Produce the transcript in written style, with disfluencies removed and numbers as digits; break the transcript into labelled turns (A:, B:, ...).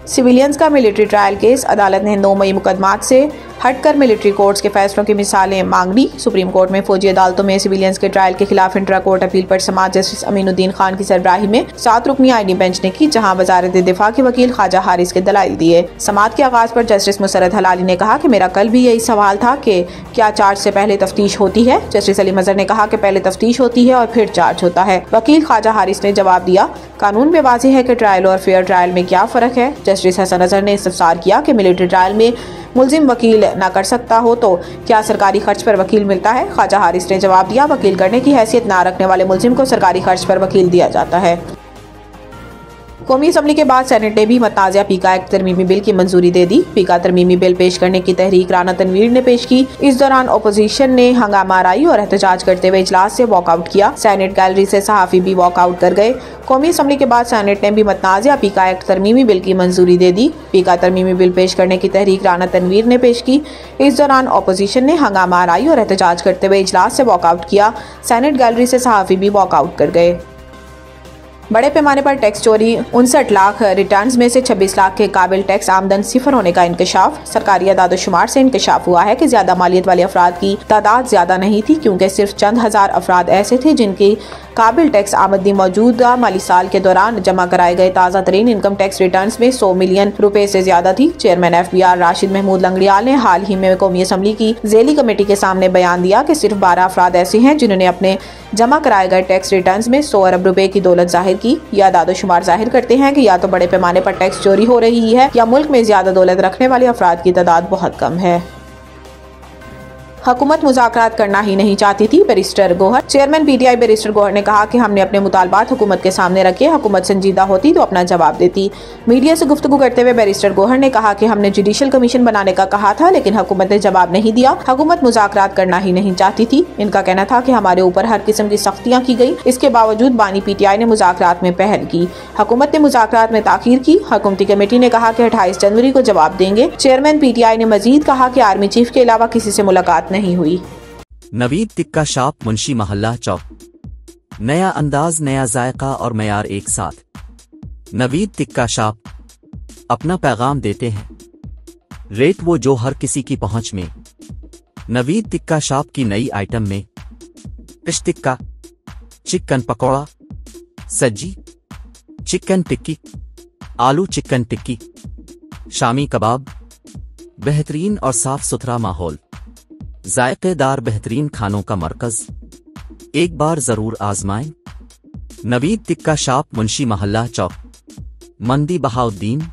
A: Civilians का military trial case, अदालत ने 9 मई मुकदमात से हटकर मिलिट्री कोर्ट्स के फैसलों की मिसालें मांग ली। सुप्रीम कोर्ट में फौजी अदालतों में सिविलियंस के ट्रायल के खिलाफ इंट्रा कोर्ट अपील पर समाअत जस्टिस अमीनुद्दीन खान की सरबराही में 7 रुकनी आईनी बेंच ने की, जहां वजारत दिफा के वकील ख्वाजा हारिस के दलाइल दिए। समाअत के आगाज पर जस्टिस मुसरत हलाली ने कहा कि मेरा कल भी यही सवाल था कि क्या चार्ज से पहले तफ्तीश होती है। जस्टिस अली मजहर ने कहा कि पहले तफ्तीश होती है और फिर चार्ज होता है। वकील ख्वाजा हारिस ने जवाब दिया, कानून में वाज़ेह है कि ट्रायल और फेयर ट्रायल में क्या फ़र्क है। जस्टिस हसन अजहर ने इस्तफसार किया कि मिलिट्री ट्रायल में मुल्जिम वकील ना कर सकता हो तो क्या सरकारी खर्च पर वकील मिलता है। ख्वाजा हारिस ने जवाब दिया, वकील करने की हैसियत ना रखने वाले मुल्जिम को सरकारी खर्च पर वकील दिया जाता है। कौमी असम्बली के बाद सेनेट ने भी मतनाज़ा पीका एक्ट तरमीमी बिल की मंजूरी दे दी। पीका तरमीमी बिल पेश करने की तहरीक राना तनवीर ने पेश की। इस दौरान अपोजिशन ने हंगामा आराई और एहतजाज करते हुए इजलास से वॉकआउट किया। सेनेट गैलरी से सहाफ़ी भी वॉकआउट कर गए। कौमी असम्बली के बाद सेनेट ने भी मतनाज़ा पीका एक्ट तरमीमी बिल की मंजूरी दे दी। पीका तरमीमी बिल पेश करने की तहरीक राना तनवीर ने पेश की। इस दौरान अपोजिशन ने हंगामा आराई और एहतजाज करते हुए इजलास से वॉकआउट किया। सेनेट गैलरी से सहाफ़ी भी वॉकआउट कर गए। बड़े पैमाने पर टैक्स चोरी, 59 लाख रिटर्न्स में से 26 लाख के काबिल टैक्स आमदन सिफर होने का इंकशाफ। सरकारी अदाद-ओ-शुमार से इंकशाफ हुआ है कि ज्यादा मालियत वाले अफराद की तादाद ज्यादा नहीं थी, क्योंकि सिर्फ चंद हजार अफराद ऐसे थे जिनकी काबिल टैक्स आमदनी मौजूदा माली साल के दौरान जमा कराए गए ताज़ा तरीन इनकम टैक्स रिटर्न्स में 100 मिलियन रुपए से ज्यादा थी। चेयरमैन FBR राशिद महमूद लंगड़ियाल ने हाल ही में कौमी असम्बली की ज़ेली कमेटी के सामने बयान दिया कि सिर्फ 12 अफराद ऐसे हैं जिन्होंने अपने जमा कराए गए टैक्स रिटर्न्स में 100 अरब रुपए की दौलत जाहिर की। यह अदाद-ओ-शुमार जाहिर करते हैं कि या तो बड़े पैमाने पर टैक्स चोरी हो रही है या मुल्क में ज्यादा दौलत रखने वाले अफराद की तादाद बहुत कम है। हुकूमत मुज़ाकरात करना ही नहीं चाहती थी, barrister Gohar. Chairman PTI barrister Gohar ने कहा कि हमने अपने मुतालबात हुकूमत के सामने रखे, हुकूमत संजीदा होती तो अपना जवाब देती। मीडिया से गुफ्तगू करते हुए बैरिस्टर गौहर ने कहा कि हमने जुडिशल कमीशन बनाने का कहा था, लेकिन हुकूमत ने जवाब नहीं दिया। हुकूमत मुज़ाकरात करना ही नहीं चाहती थी। इनका कहना था कि हमारे ऊपर हर किस्म की सख्तियाँ की गई, इसके बावजूद बानी PTI ने मुज़ाकरात में पहल की। हुकूमत ने मुज़ाकरात में ताख़ीर की। हुकूमती कमेटी ने कहा कि 28 जनवरी को जवाब देंगे। चेयरमैन PTI ने मजीद कहा कि आर्मी चीफ के अलावा किसी से मुलाकात नहीं हुई।
B: नवीद टिक्का शॉप, मुंशी महल्ला चौक। नया अंदाज, नया जायका और मयार एक साथ। नवीद टिक्का शॉप अपना पैगाम देते हैं, रेट वो जो हर किसी की पहुंच में। नवीद टिक्का शॉप की नई आइटम में फिश टिक्का, चिकन पकौड़ा, सज्जी, चिकन टिक्की, आलू चिकन टिक्की, शामी कबाब, बेहतरीन और साफ सुथरा माहौल, जायकेदार बेहतरीन खानों का मरकज। एक बार जरूर आजमाएं। नवीद टिक्का शॉप, मुंशी महल्ला चौक, मंदी बहाउद्दीन।